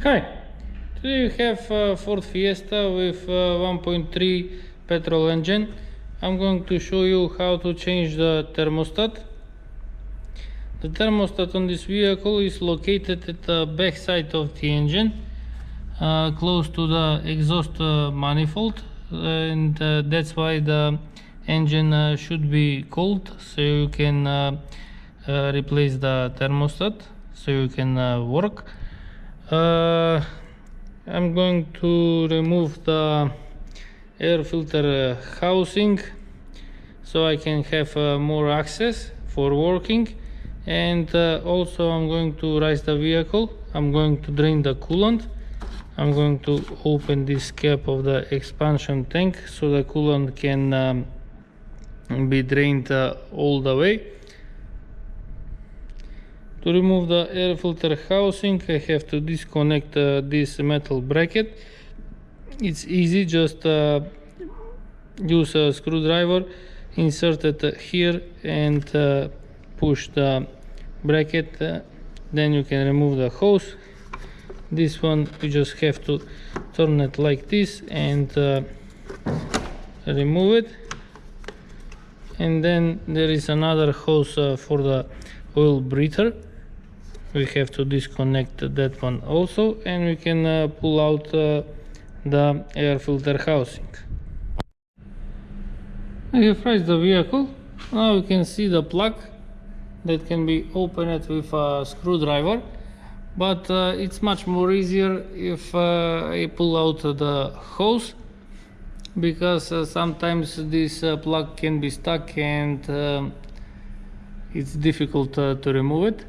Hi, today we have Ford Fiesta with 1.3 petrol engine. I'm going to show you how to change the thermostat. The thermostat on this vehicle is located at the back side of the engine, close to the exhaust manifold, and that's why the engine should be cold, so you can replace the thermostat, so you can work. I'm going to remove the air filter housing so I can have more access for working, and also I'm going to raise the vehicle. I'm going to drain the coolant. I'm going to open this cap of the expansion tank so the coolant can be drained all the way. To remove the air filter housing, I have to disconnect this metal bracket. It's easy, just use a screwdriver, insert it here and push the bracket, then you can remove the hose. This one you just have to turn it like this and remove it. And then there is another hose for the oil breather. We have to disconnect that one also, and we can pull out the air filter housing. I have raised the vehicle. Now you can see the plug that can be opened with a screwdriver, but it's much more easier if I pull out the hose, because sometimes this plug can be stuck and it's difficult to remove it.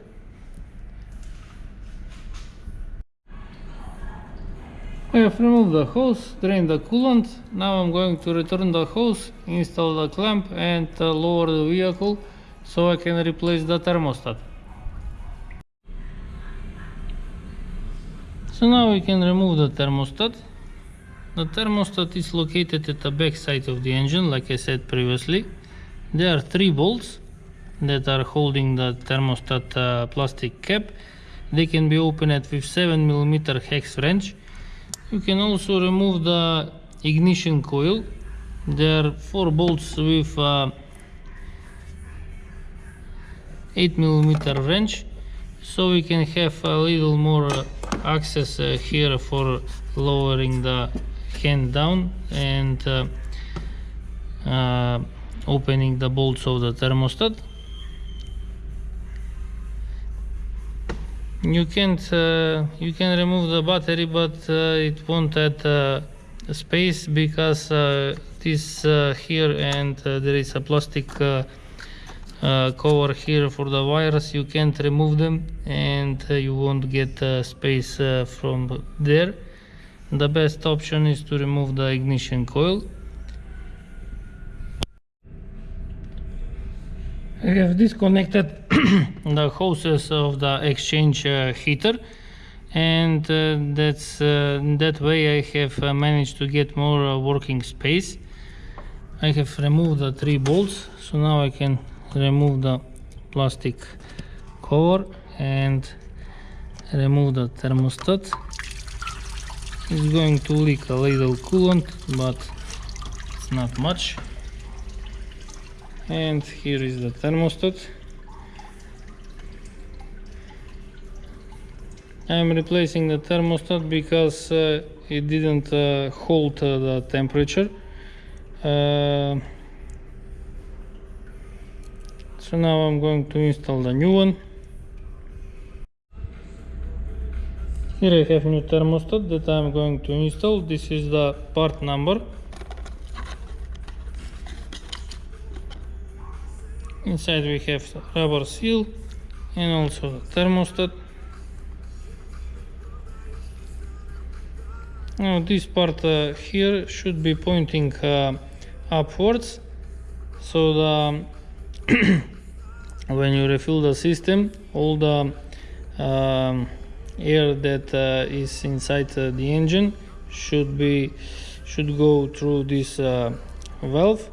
I have removed the hose, drained the coolant. Now I'm going to return the hose, install the clamp and lower the vehicle so I can replace the thermostat. So now we can remove the thermostat. The thermostat is located at the back side of the engine, like I said previously. There are 3 bolts that are holding the thermostat plastic cap. They can be opened with 7mm hex wrench. You can also remove the ignition coil. There are 4 bolts with 8mm wrench, so we can have a little more access here for lowering the hand down and opening the bolts of the thermostat. You can remove the battery, but it won't add space, because this here and there is a plastic cover here for the wires. You can't remove them and you won't get space from there. The best option is to remove the ignition coil. I have disconnected the hoses of the exchange heater, and that way I have managed to get more working space. I have removed the 3 bolts, so now I can remove the plastic cover and remove the thermostat. It's going to leak a little coolant, but it's not much. And here is the thermostat. I'm replacing the thermostat because it didn't hold the temperature. So now I'm going to install the new one. Here I have new thermostat that I'm going to install. This is the part number. Inside we have the rubber seal and also the thermostat. Now this part here should be pointing upwards, so the when you refill the system, all the air that is inside the engine should go through this valve.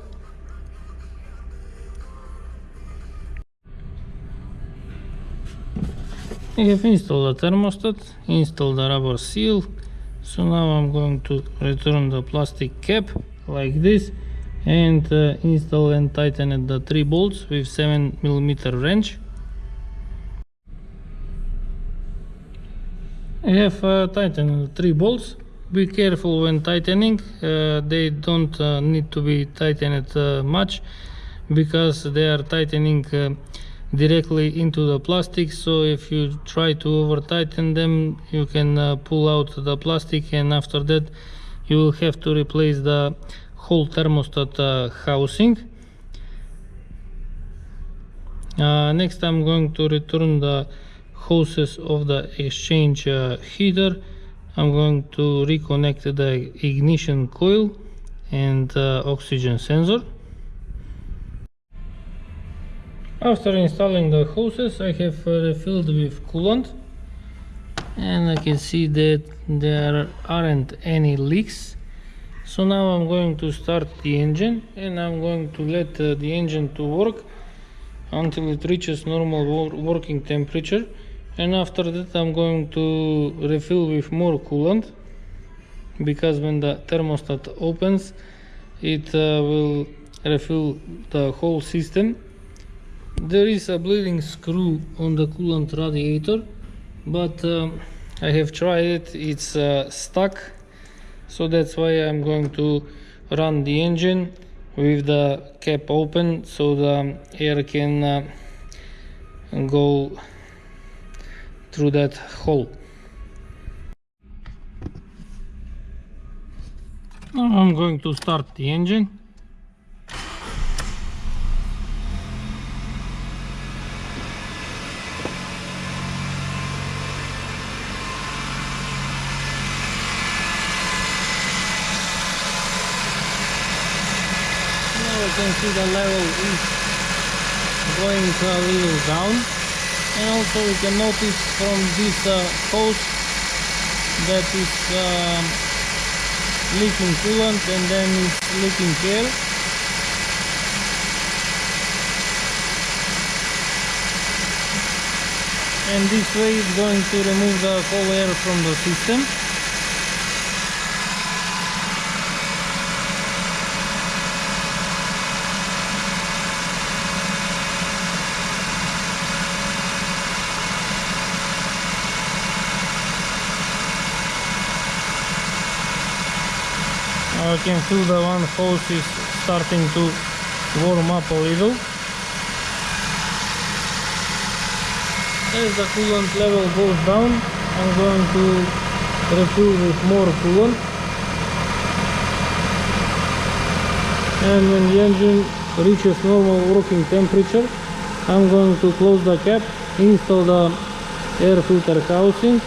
I have installed the thermostat, installed the rubber seal. So now I'm going to return the plastic cap like this and install and tighten the 3 bolts with 7mm wrench. I have tightened 3 bolts. Be careful when tightening, they don't need to be tightened much, because they are tightening directly into the plastic. So if you try to over tighten them, you can pull out the plastic, and after that you will have to replace the whole thermostat housing. Next I'm going to return the hoses of the exchange heater. I'm going to reconnect the ignition coil and oxygen sensor. After installing the hoses, I have refilled with coolant, and I can see that there aren't any leaks. So now I'm going to start the engine, and I'm going to let the engine to work until it reaches normal working temperature, and after that I'm going to refill with more coolant, because when the thermostat opens it will refill the whole system. There is a bleeding screw on the coolant radiator, but I have tried it, it's stuck, so that's why I'm going to run the engine with the cap open, so the air can go through that hole. Now I'm going to start the engine. Now you can see the level is going a little down, and also you can notice from this hose that it's leaking coolant, and then it's leaking air. And this way it's going to remove the whole air from the system. I can feel the one hose is starting to warm up a little. As the coolant level goes down, I'm going to refill with more coolant. And when the engine reaches normal working temperature, I'm going to close the cap, install the air filter housing,